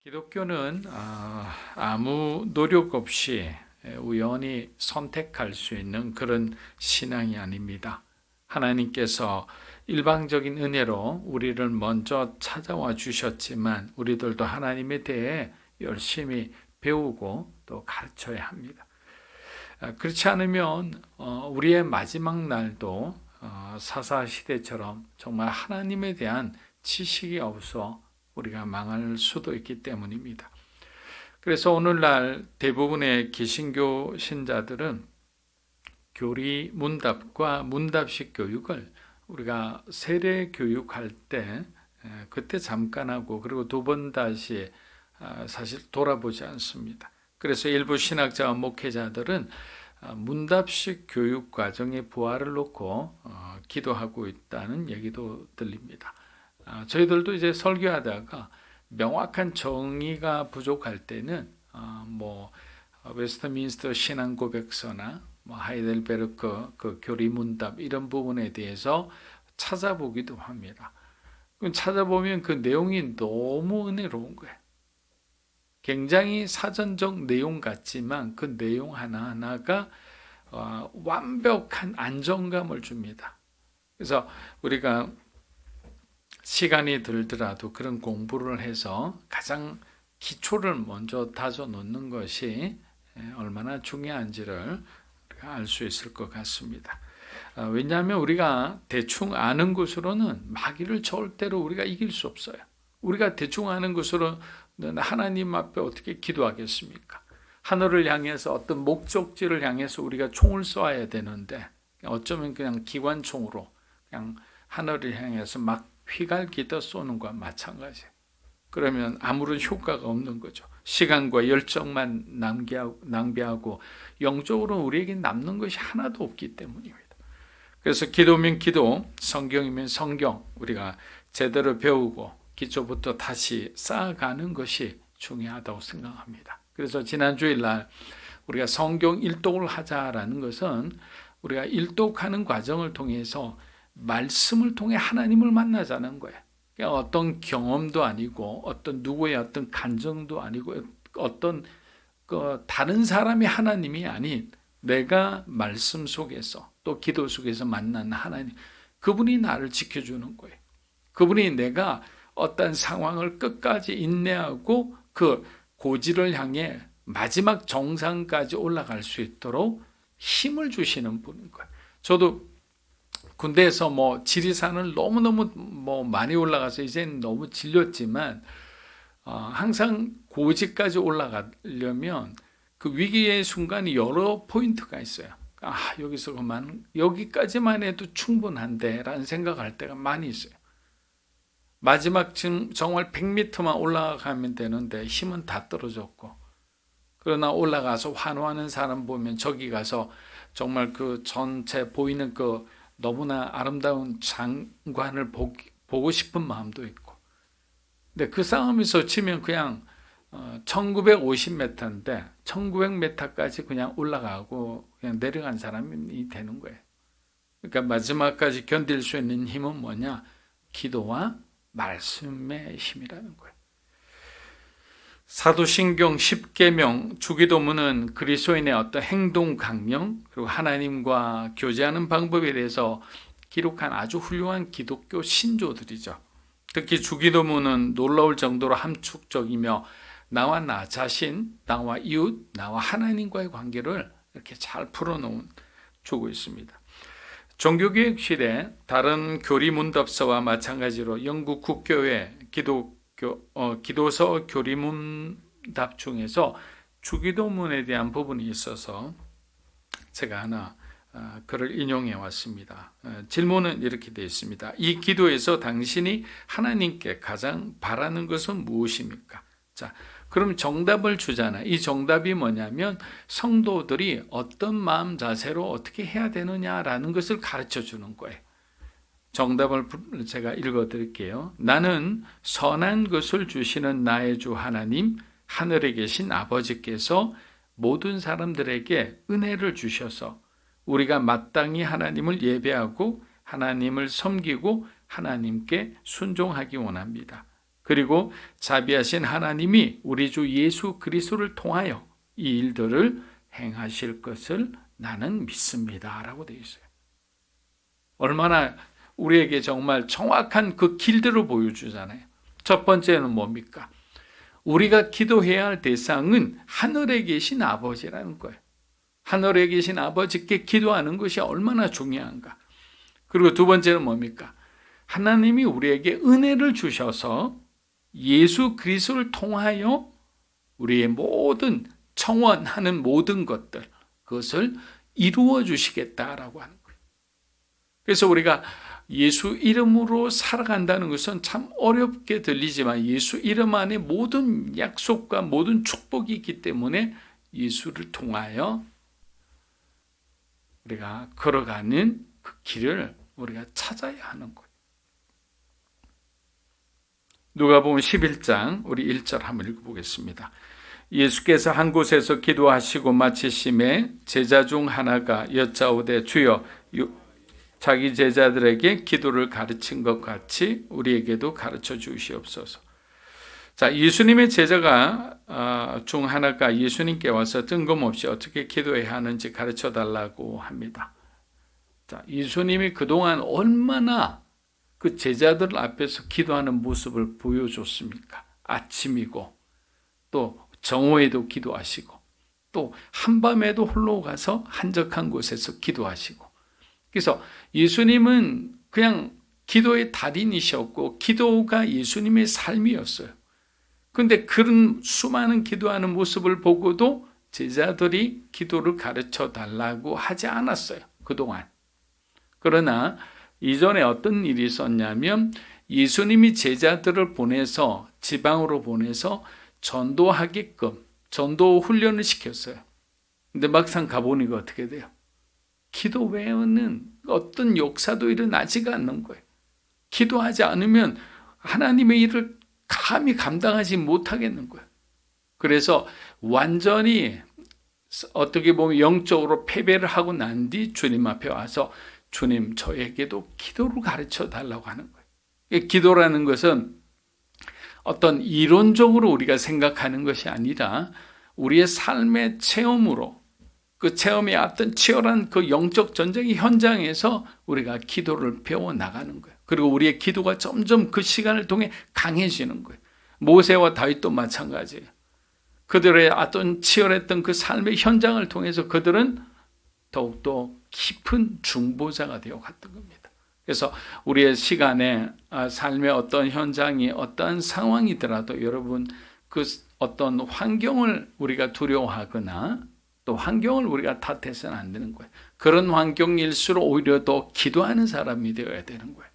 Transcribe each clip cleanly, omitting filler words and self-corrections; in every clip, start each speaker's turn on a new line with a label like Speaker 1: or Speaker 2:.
Speaker 1: 기독교는 아무 노력 없이 우연히 선택할 수 있는 그런 신앙이 아닙니다. 하나님께서 일방적인 은혜로 우리를 먼저 찾아와 주셨지만 우리들도 하나님에 대해 열심히 배우고 또 가르쳐야 합니다. 그렇지 않으면 우리의 마지막 날도 사사시대처럼 정말 하나님에 대한 지식이 없어 우리가 망할 수도 있기 때문입니다. 그래서 오늘날 대부분의 개신교 신자들은 교리 문답과 문답식 교육을 우리가 세례 교육할 때 그때 잠깐 하고 그리고 두 번 다시 사실 돌아보지 않습니다. 그래서 일부 신학자와 목회자들은 문답식 교육 과정에 부활을 놓고 기도하고 있다는 얘기도 들립니다. 저희들도 이제 설교하다가 명확한 정의가 부족할 때는 웨스트민스터 신앙 고백서나 하이델베르크 그 교리 문답 이런 부분에 대해서 찾아보기도 합니다. 찾아보면 그 내용이 너무 은혜로운 거예요. 굉장히 사전적 내용 같지만 그 내용 하나하나가 완벽한 안정감을 줍니다. 그래서 우리가 시간이 들더라도 그런 공부를 해서 가장 기초를 먼저 다져 놓는 것이 얼마나 중요한지를 알 수 있을 것 같습니다. 왜냐하면 우리가 대충 아는 것으로는 마귀를 절대로 우리가 이길 수 없어요. 우리가 대충 아는 것으로는 하나님 앞에 어떻게 기도하겠습니까? 하늘을 향해서 어떤 목적지를 향해서 우리가 총을 쏘아야 되는데 어쩌면 그냥 기관총으로 그냥 하늘을 향해서 막 휘갈기다 쏘는 것과 마찬가지예요. 그러면 아무런 효과가 없는 거죠. 시간과 열정만 낭비하고 영적으로 우리에게 남는 것이 하나도 없기 때문입니다. 그래서 기도면 기도, 성경이면 성경, 우리가 제대로 배우고 기초부터 다시 쌓아가는 것이 중요하다고 생각합니다. 그래서 지난 주일날 우리가 성경 일독을 하자라는 것은 우리가 일독하는 과정을 통해서 말씀을 통해 하나님을 만나자는 거예요. 그러니까 어떤 경험도 아니고 어떤 누구의 어떤 간정도 아니고 어떤 다른 사람의 하나님이 아닌 내가 말씀 속에서 또 기도 속에서 만난 하나님, 그분이 나를 지켜주는 거예요. 그분이 내가 어떤 상황을 끝까지 인내하고 그 고지를 향해 마지막 정상까지 올라갈 수 있도록 힘을 주시는 분인 거예요. 저도 군대에서 지리산을 너무너무 많이 올라가서 이제는 너무 질렸지만 항상 고지까지 올라가려면 그 위기의 순간이 여러 포인트가 있어요. 여기서 여기까지만 해도 충분한데 라는 생각할 때가 많이 있어요. 마지막 정말 100m만 올라가면 되는데 힘은 다 떨어졌고, 그러나 올라가서 환호하는 사람 보면 저기 가서 정말 그 전체 보이는 그 너무나 아름다운 장관을 보고 싶은 마음도 있고, 근데 그 싸움에서 치면 그냥 1950m인데 1900m까지 그냥 올라가고 그냥 내려간 사람이 되는 거예요. 그러니까 마지막까지 견딜 수 있는 힘은 뭐냐? 기도와 말씀의 힘이라는 거예요. 사도신경 10계명 주기도문은 그리스도인의 어떤 행동 강령 그리고 하나님과 교제하는 방법에 대해서 기록한 아주 훌륭한 기독교 신조들이죠. 특히 주기도문은 놀라울 정도로 함축적이며 나와 나 자신, 나와 이웃, 나와 하나님과의 관계를 이렇게 잘 풀어놓은 주고 있습니다. 종교개혁 시대 다른 교리 문답서와 마찬가지로 영국 국교회 기도서 교리문답 중에서 주기도문에 대한 부분이 있어서 제가 하나 글을 인용해 왔습니다. 질문은 이렇게 되어 있습니다. 이 기도에서 당신이 하나님께 가장 바라는 것은 무엇입니까? 자, 그럼 정답을 주잖아요. 이 정답이 뭐냐면 성도들이 어떤 마음 자세로 어떻게 해야 되느냐라는 것을 가르쳐 주는 거예요. 정답을 제가 읽어드릴게요. 나는 선한 것을 주시는 나의 주 하나님, 하늘에 계신 아버지께서 모든 사람들에게 은혜를 주셔서 우리가 마땅히 하나님을 예배하고 하나님을 섬기고 하나님께 순종하기 원합니다. 그리고 자비하신 하나님이 우리 주 예수 그리스도를 통하여 이 일들을 행하실 것을 나는 믿습니다 라고 되어 있어요. 얼마나 우리에게 정말 정확한 그 길들을 보여주잖아요. 첫 번째는 뭡니까? 우리가 기도해야 할 대상은 하늘에 계신 아버지라는 거예요. 하늘에 계신 아버지께 기도하는 것이 얼마나 중요한가. 그리고 두 번째는 뭡니까? 하나님이 우리에게 은혜를 주셔서 예수 그리스도를 통하여 우리의 모든 청원하는 모든 것들, 그것을 이루어 주시겠다라고 하는 거예요. 그래서 우리가 예수 이름으로 살아간다는 것은 참 어렵게 들리지만 예수 이름 안에 모든 약속과 모든 축복이 있기 때문에 예수를 통하여 우리가 걸어가는 그 길을 우리가 찾아야 하는 거예요. 누가복음 11장 우리 1절 한번 읽어보겠습니다. 예수께서 한 곳에서 기도하시고 마치심에 제자 중 하나가 여짜오되 주여 자기 제자들에게 기도를 가르친 것 같이 우리에게도 가르쳐 주시옵소서. 자, 예수님의 제자가 중 하나가 예수님께 와서 뜬금없이 어떻게 기도해야 하는지 가르쳐 달라고 합니다. 자, 예수님이 그동안 얼마나 그 제자들 앞에서 기도하는 모습을 보여줬습니까? 아침이고 또 정오에도 기도하시고 또 한밤에도 홀로 가서 한적한 곳에서 기도하시고, 그래서 예수님은 그냥 기도의 달인이셨고 기도가 예수님의 삶이었어요. 그런데 그런 수많은 기도하는 모습을 보고도 제자들이 기도를 가르쳐 달라고 하지 않았어요, 그동안. 그러나 이전에 어떤 일이 있었냐면 예수님이 제자들을 보내서 지방으로 보내서 전도하게끔 전도 훈련을 시켰어요. 근데 막상 가보니까 어떻게 돼요? 기도 외에는 어떤 역사도 일어나지가 않는 거예요. 기도하지 않으면 하나님의 일을 감히 감당하지 못하겠는 거예요. 그래서 완전히 어떻게 보면 영적으로 패배를 하고 난 뒤 주님 앞에 와서 주님, 저에게도 기도를 가르쳐 달라고 하는 거예요. 기도라는 것은 어떤 이론적으로 우리가 생각하는 것이 아니라 우리의 삶의 체험으로, 그 체험의 어떤 치열한 그 영적 전쟁의 현장에서 우리가 기도를 배워나가는 거예요. 그리고 우리의 기도가 점점 그 시간을 통해 강해지는 거예요. 모세와 다윗도 마찬가지예요. 그들의 어떤 치열했던 그 삶의 현장을 통해서 그들은 더욱더 깊은 중보자가 되어 갔던 겁니다. 그래서 우리의 시간에 삶의 어떤 현장이 어떠한 상황이더라도 여러분 그 어떤 환경을 우리가 두려워하거나 또 환경을 우리가 탓해서는 안 되는 거예요. 그런 환경일수록 오히려 더 기도하는 사람이 되어야 되는 거예요.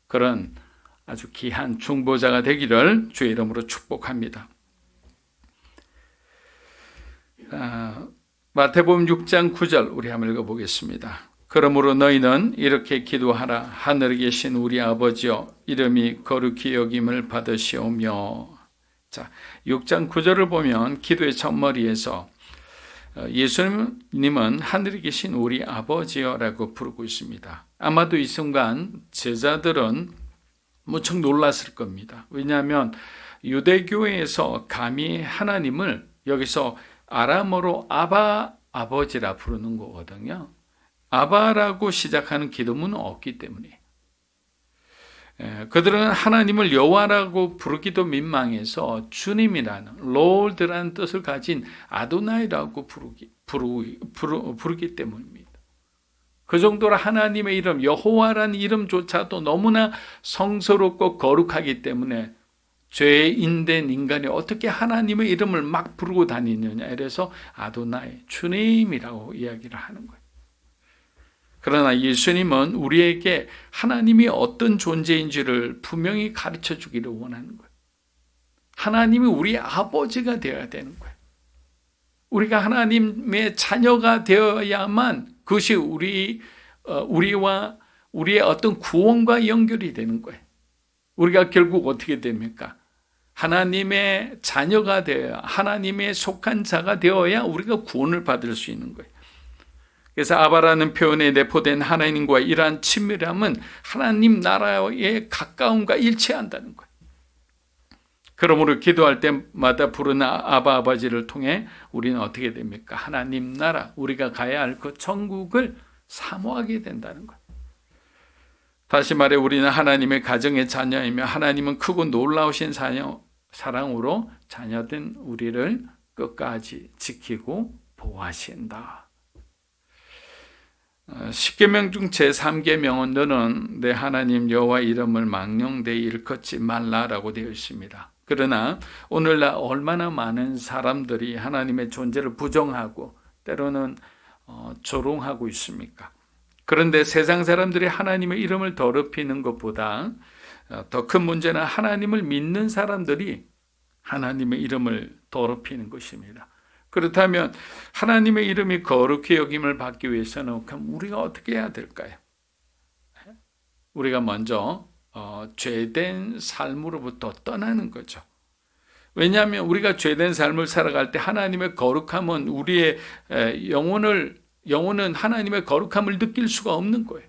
Speaker 1: 그런 아주 귀한 중보자가 되기를 주의 이름으로 축복합니다. 마태복음 6장 9절 우리 한번 읽어보겠습니다. 그러므로 너희는 이렇게 기도하라. 하늘에 계신 우리 아버지여, 이름이 거룩히 여김을 받으시오며. 자, 6장 9절을 보면 기도의 첫머리에서 예수님은 하늘에 계신 우리 아버지여라고 부르고 있습니다. 아마도 이 순간 제자들은 무척 놀랐을 겁니다. 왜냐하면 유대교회에서 감히 하나님을 여기서 아람어로 아바, 아버지라 부르는 거거든요. 아바라고 시작하는 기도문은 없기 때문에 그들은 하나님을 여호와라고 부르기도 민망해서 주님이라는 롤드라는 뜻을 가진 아도나이라고 부르기 때문입니다. 그 정도로 하나님의 이름 여호와라는 이름조차도 너무나 성스럽고 거룩하기 때문에 죄인된 인간이 어떻게 하나님의 이름을 막 부르고 다니느냐, 이래서 아도나이, 주님이라고 이야기를 하는 거예요. 그러나 예수님은 우리에게 하나님이 어떤 존재인지를 분명히 가르쳐 주기를 원하는 거예요. 하나님이 우리의 아버지가 되어야 되는 거예요. 우리가 하나님의 자녀가 되어야만 그것이 우리와 우리의 어떤 구원과 연결이 되는 거예요. 우리가 결국 어떻게 됩니까? 하나님의 자녀가 되어야, 하나님의 속한 자가 되어야 우리가 구원을 받을 수 있는 거예요. 그래서 아바라는 표현에 내포된 하나님과 이러한 친밀함은 하나님 나라의 가까움과 일치한다는 거예요. 그러므로 기도할 때마다 부르는 아바 아버지를 통해 우리는 어떻게 됩니까? 하나님 나라, 우리가 가야 할 그 천국을 사모하게 된다는 것. 다시 말해 우리는 하나님의 가정의 자녀이며 하나님은 크고 놀라우신 사랑으로 자녀된 우리를 끝까지 지키고 보호하신다. 십계명 중 제3계명은 너는 내 하나님 여호와 이름을 망령되이 일컫지 말라라고 되어 있습니다. 그러나 오늘날 얼마나 많은 사람들이 하나님의 존재를 부정하고 때로는 조롱하고 있습니까? 그런데 세상 사람들이 하나님의 이름을 더럽히는 것보다 더 큰 문제는 하나님을 믿는 사람들이 하나님의 이름을 더럽히는 것입니다. 그렇다면 하나님의 이름이 거룩히 여김을 받기 위해서는 그럼 우리가 어떻게 해야 될까요? 우리가 먼저 죄된 삶으로부터 떠나는 거죠. 왜냐하면 우리가 죄된 삶을 살아갈 때 하나님의 거룩함은 우리의 영혼은 하나님의 거룩함을 느낄 수가 없는 거예요.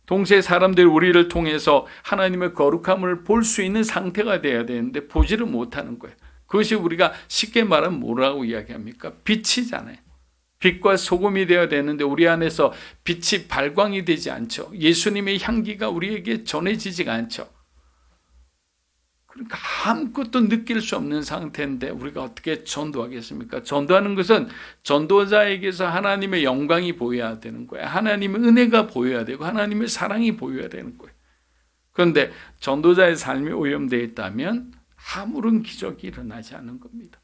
Speaker 1: 동시에 사람들이 우리를 통해서 하나님의 거룩함을 볼 수 있는 상태가 돼야 되는데 보지를 못하는 거예요. 그것이 우리가 쉽게 말하면 뭐라고 이야기합니까? 빛이잖아요. 빛과 소금이 되어야 되는데 우리 안에서 빛이 발광이 되지 않죠. 예수님의 향기가 우리에게 전해지지가 않죠. 그러니까 아무것도 느낄 수 없는 상태인데 우리가 어떻게 전도하겠습니까? 전도하는 것은 전도자에게서 하나님의 영광이 보여야 되는 거예요. 하나님의 은혜가 보여야 되고 하나님의 사랑이 보여야 되는 거예요. 그런데 전도자의 삶이 오염되어 있다면 아무런 기적이 일어나지 않는 겁니다.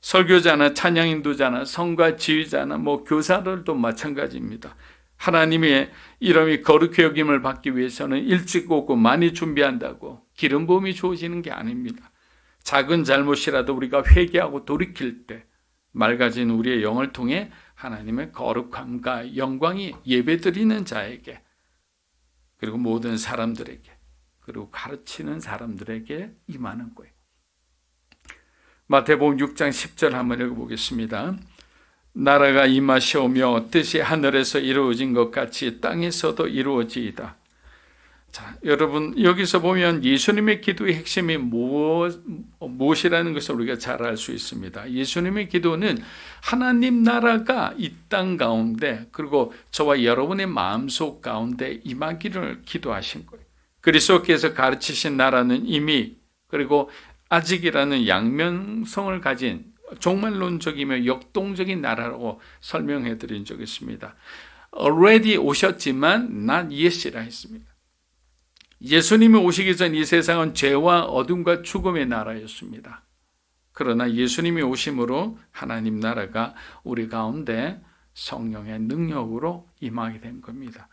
Speaker 1: 설교자나 찬양 인도자나 성가 지휘자나 교사들도 마찬가지입니다. 하나님의 이름이 거룩히 여김을 받기 위해서는 일찍 오고 많이 준비한다고 기름 부음이 주어지는 게 아닙니다. 작은 잘못이라도 우리가 회개하고 돌이킬 때 맑아진 우리의 영을 통해 하나님의 거룩함과 영광이 예배드리는 자에게 그리고 모든 사람들에게 그리고 가르치는 사람들에게 임하는 거예요. 마태복음 6장 10절 한번 읽어보겠습니다. 나라가 임하시오며 뜻이 하늘에서 이루어진 것 같이 땅에서도 이루어지이다. 자, 여러분 여기서 보면 예수님의 기도의 핵심이 무엇이라는 것을 우리가 잘 알 수 있습니다. 예수님의 기도는 하나님 나라가 이 땅 가운데 그리고 저와 여러분의 마음속 가운데 임하기를 기도하신 거예요. 그리스도께서 가르치신 나라는 이미 그리고 아직이라는 양면성을 가진 종말론적이며 역동적인 나라라고 설명해 드린 적이 있습니다. already 오셨지만 not yet이라 했습니다. 예수님이 오시기 전 이 세상은 죄와 어둠과 죽음의 나라였습니다. 그러나 예수님이 오심으로 하나님 나라가 우리 가운데 성령의 능력으로 임하게 된 겁니다.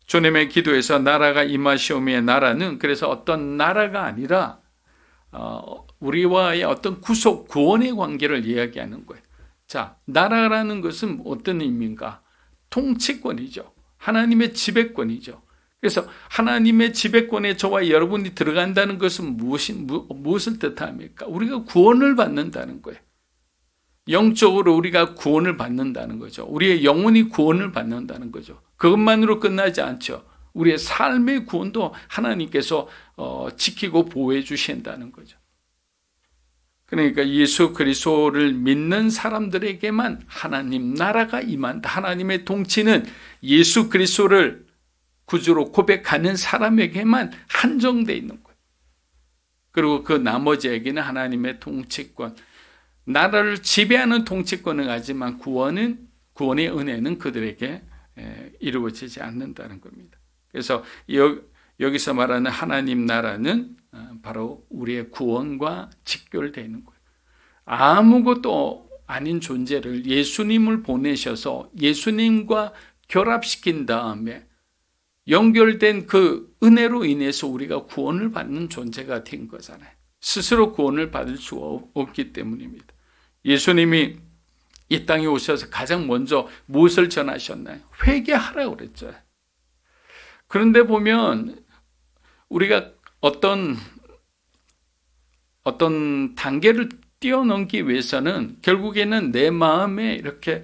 Speaker 1: 주님의 기도에서 나라가 임하시오미의 나라는 그래서 어떤 나라가 아니라 우리와의 어떤 구속, 구원의 관계를 이야기하는 거예요. 자, 나라라는 것은 어떤 의미인가? 통치권이죠. 하나님의 지배권이죠. 그래서 하나님의 지배권에 저와 여러분이 들어간다는 것은 무엇을 뜻합니까? 우리가 구원을 받는다는 거예요. 영적으로 우리가 구원을 받는다는 거죠. 우리의 영혼이 구원을 받는다는 거죠. 그것만으로 끝나지 않죠. 우리의 삶의 구원도 하나님께서 지키고 보호해 주신다는 거죠. 그러니까 예수 그리스도를 믿는 사람들에게만 하나님 나라가 임한다. 하나님의 통치는 예수 그리스도를 구주로 고백하는 사람에게만 한정되어 있는 거예요. 그리고 그 나머지에게는 하나님의 통치권, 나라를 지배하는 통치권을 가지만 구원의 은혜는 그들에게 이루어지지 않는다는 겁니다. 그래서 여기서 말하는 하나님 나라는 바로 우리의 구원과 직결되어 있는 거예요. 아무것도 아닌 존재를 예수님을 보내셔서 예수님과 결합시킨 다음에 연결된 그 은혜로 인해서 우리가 구원을 받는 존재가 된 거잖아요. 스스로 구원을 받을 수가 없기 때문입니다. 예수님이 이 땅에 오셔서 가장 먼저 무엇을 전하셨나요? 회개하라고 그랬죠. 그런데 보면 우리가 어떤 단계를 뛰어넘기 위해서는 결국에는 내 마음에 이렇게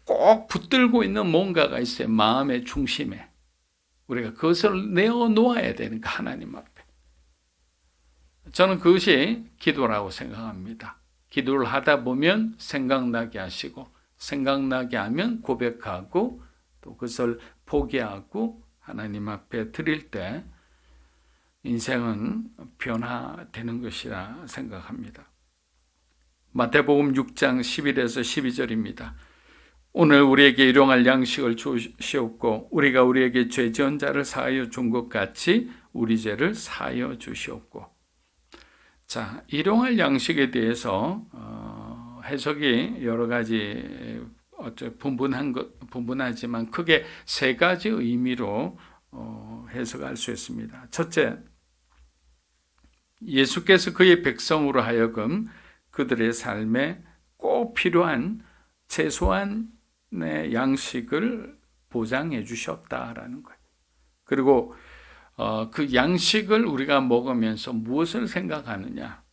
Speaker 1: 꼭 붙들고 있는 뭔가가 있어요. 마음의 중심에. 우리가 그것을 내어놓아야 되니까 하나님 앞에. 저는 그것이 기도라고 생각합니다. 기도를 하다 보면 생각나게 하시고, 생각나게 하면 고백하고, 또 그것을 포기하고 하나님 앞에 드릴 때 인생은 변화되는 것이라 생각합니다. 마태복음 6장 11에서 12절입니다. 오늘 우리에게 일용할 양식을 주시옵고 우리가 우리에게 죄 지은 자를 사하여 준 것 같이 우리 죄를 사하여 주시옵고. 자, 일용할 양식에 대해서 해석이 여러 가지 분분하지만 크게 세 가지 의미로 해석할 수 있습니다. 첫째, 예수께서 그의 백성으로 하여금 그들의 삶에 꼭 필요한 최소한의 양식을 보장해 주셨다라는 거예요. 그리고 그 양식을 우리가 먹으면서 무엇을 생각하느냐?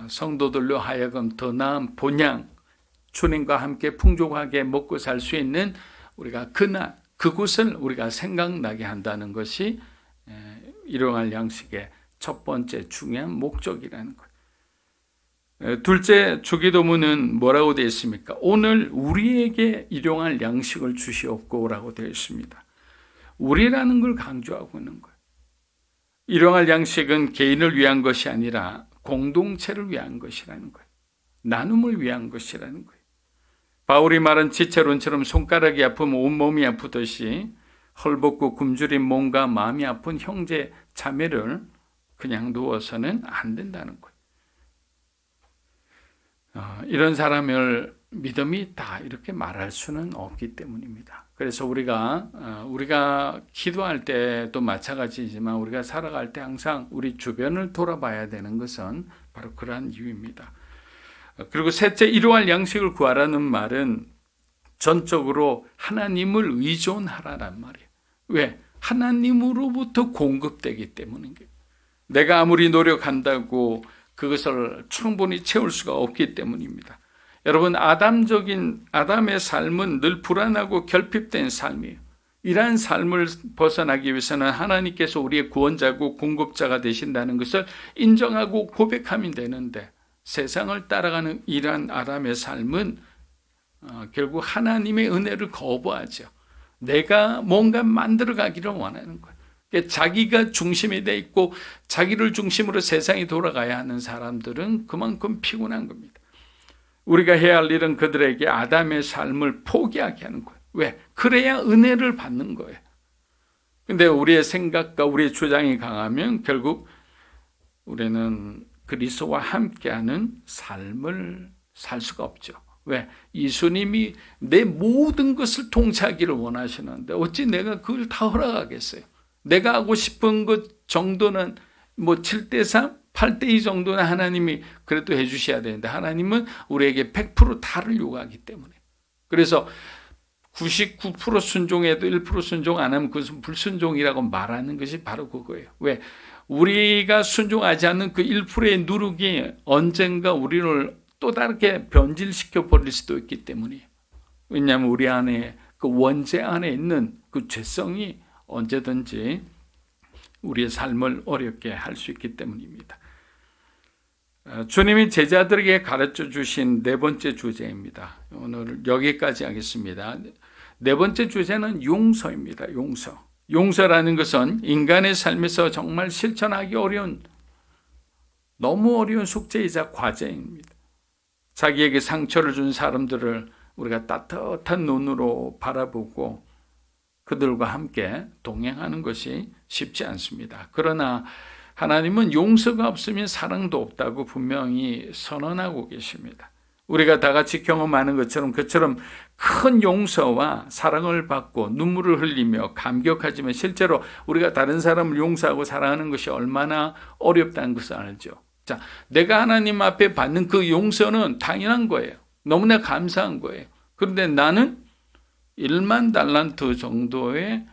Speaker 1: 성도들로 하여금 더 나은 본향, 주님과 함께 풍족하게 먹고 살 수 있는 우리가 그곳을 우리가 생각나게 한다는 것이 일용할 양식의 첫 번째 중요한 목적이라는 거예요. 둘째, 주기도문은 뭐라고 되어 있습니까? 오늘 우리에게 일용할 양식을 주시옵고 라고 되어 있습니다. 우리라는 걸 강조하고 있는 거예요. 일용할 양식은 개인을 위한 것이 아니라 공동체를 위한 것이라는 거예요. 나눔을 위한 것이라는 거예요. 바울이 말한 지체론처럼 손가락이 아프면 온몸이 아프듯이 헐벗고 굶주린 몸과 마음이 아픈 형제 자매를 그냥 두어서는 안 된다는 거예요. 이런 사람을 믿음이 있다 이렇게 말할 수는 없기 때문입니다. 그래서 우리가 기도할 때도 마찬가지지만 우리가 살아갈 때 항상 우리 주변을 돌아봐야 되는 것은 바로 그러한 이유입니다. 그리고 셋째, 일용할 양식을 구하라는 말은 전적으로 하나님을 의존하라는 말이에요. 왜? 하나님으로부터 공급되기 때문입니다. 내가 아무리 노력한다고 그것을 충분히 채울 수가 없기 때문입니다. 여러분, 아담의 삶은 늘 불안하고 결핍된 삶이에요. 이러한 삶을 벗어나기 위해서는 하나님께서 우리의 구원자고 공급자가 되신다는 것을 인정하고 고백하면 되는데, 세상을 따라가는 이러한 아담의 삶은 결국 하나님의 은혜를 거부하죠. 내가 뭔가 만들어가기를 원하는 거예요. 자기가 중심이 돼 있고 자기를 중심으로 세상이 돌아가야 하는 사람들은 그만큼 피곤한 겁니다. 우리가 해야 할 일은 그들에게 아담의 삶을 포기하게 하는 거예요. 왜? 그래야 은혜를 받는 거예요. 근데 우리의 생각과 우리의 주장이 강하면 결국 우리는 그리스도와 함께하는 삶을 살 수가 없죠. 왜? 예수님이 내 모든 것을 통치하기를 원하시는데 어찌 내가 그걸 다 허락하겠어요? 내가 하고 싶은 것 정도는 7대3, 8대2 정도는 하나님이 그래도 해주셔야 되는데 하나님은 우리에게 100% 다를 요구하기 때문에. 그래서 99% 순종해도 1% 순종 안 하면 그것은 불순종이라고 말하는 것이 바로 그거예요. 왜? 우리가 순종하지 않는 그 1%의 누룩이 언젠가 우리를 또 다르게 변질시켜 버릴 수도 있기 때문이에요. 왜냐하면 우리 안에 그 원죄 안에 있는 그 죄성이 언제든지 우리의 삶을 어렵게 할 수 있기 때문입니다. 주님이 제자들에게 가르쳐 주신 네 번째 주제입니다. 오늘 여기까지 하겠습니다. 네 번째 주제는 용서입니다. 용서라는 것은 인간의 삶에서 정말 실천하기 너무 어려운 숙제이자 과제입니다. 자기에게 상처를 준 사람들을 우리가 따뜻한 눈으로 바라보고 그들과 함께 동행하는 것이 쉽지 않습니다. 그러나 하나님은 용서가 없으면 사랑도 없다고 분명히 선언하고 계십니다. 우리가 다 같이 경험하는 것처럼 그처럼 큰 용서와 사랑을 받고 눈물을 흘리며 감격하지만 실제로 우리가 다른 사람을 용서하고 사랑하는 것이 얼마나 어렵다는 것을 알죠. 자, 내가 하나님 앞에 받는 그 용서는 당연한 거예요. 너무나 감사한 거예요. 그런데 나는 1만 달란트 정도의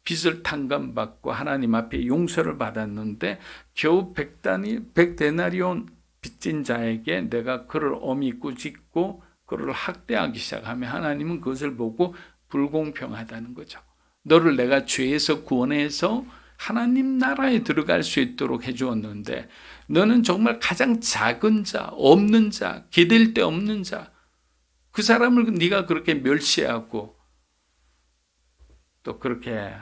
Speaker 1: 빚을 탕감받고 하나님 앞에 용서를 받았는데 겨우 100데나리온 빚진 자에게 내가 그를 엄히 꾸짖고 그를 학대하기 시작하면 하나님은 그것을 보고 불공평하다는 거죠. 너를 내가 죄에서 구원해서 하나님 나라에 들어갈 수 있도록 해주었는데 너는 정말 가장 작은 자, 없는 자, 기댈 데 없는 자, 그 사람을 네가 그렇게 멸시하고 또 그렇게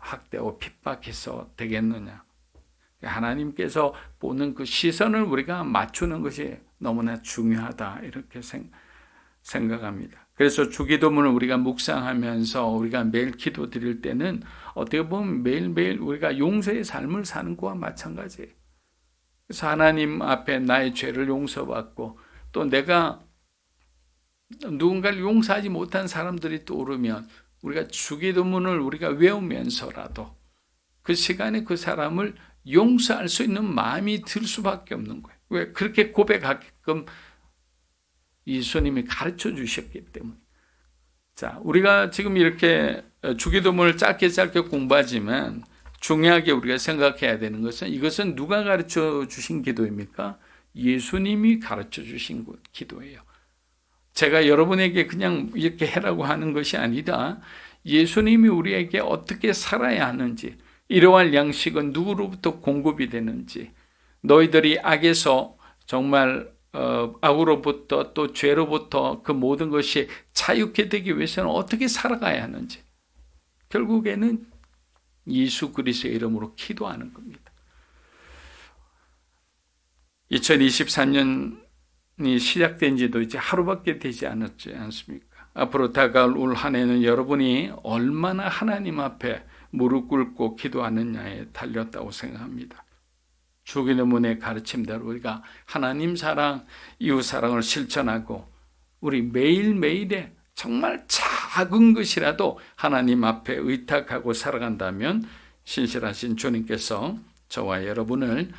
Speaker 1: 학대하고 핍박해서 되겠느냐. 하나님께서 보는 그 시선을 우리가 맞추는 것이 너무나 중요하다 이렇게 생각합니다. 그래서 주기도문을 우리가 묵상하면서 우리가 매일 기도 드릴 때는 어떻게 보면 매일매일 우리가 용서의 삶을 사는 것과 마찬가지예요. 그래서 하나님 앞에 나의 죄를 용서받고 또 내가 누군가를 용서하지 못한 사람들이 떠오르면 우리가 주기도문을 우리가 외우면서라도 그 시간에 그 사람을 용서할 수 있는 마음이 들 수밖에 없는 거예요. 왜? 그렇게 고백하게끔 예수님이 가르쳐 주셨기 때문에. 자, 우리가 지금 이렇게 주기도문을 짧게 공부하지만 중요하게 우리가 생각해야 되는 것은 이것은 누가 가르쳐 주신 기도입니까? 예수님이 가르쳐 주신 기도예요. 제가 여러분에게 그냥 이렇게 해라고 하는 것이 아니라 예수님이 우리에게 어떻게 살아야 하는지, 이러한 양식은 누구로부터 공급이 되는지, 너희들이 악에서 정말 악으로부터 또 죄로부터 그 모든 것이 자유케 되기 위해서는 어떻게 살아가야 하는지, 결국에는 예수 그리스도의 이름으로 기도하는 겁니다. 2023년이 시작된 지도 이제 하루밖에 되지 않았지 않습니까? 앞으로 다가올 올 한 해는 여러분이 얼마나 하나님 앞에 무릎 꿇고 기도하느냐에 달렸다고 생각합니다. 주기도문의 가르침대로 우리가 하나님 사랑, 이웃 사랑을 실천하고 우리 매일매일에 정말 작은 것이라도 하나님 앞에 의탁하고 살아간다면 신실하신 주님께서 저와 여러분을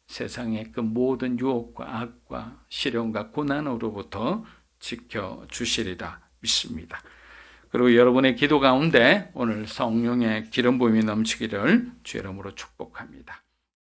Speaker 1: 세상의 그 모든 유혹과 악과 시련과 고난으로부터 지켜주시리라 믿습니다. 그리고 여러분의 기도 가운데 오늘 성령의 기름 부음이 넘치기를 주의 이름으로 축복합니다.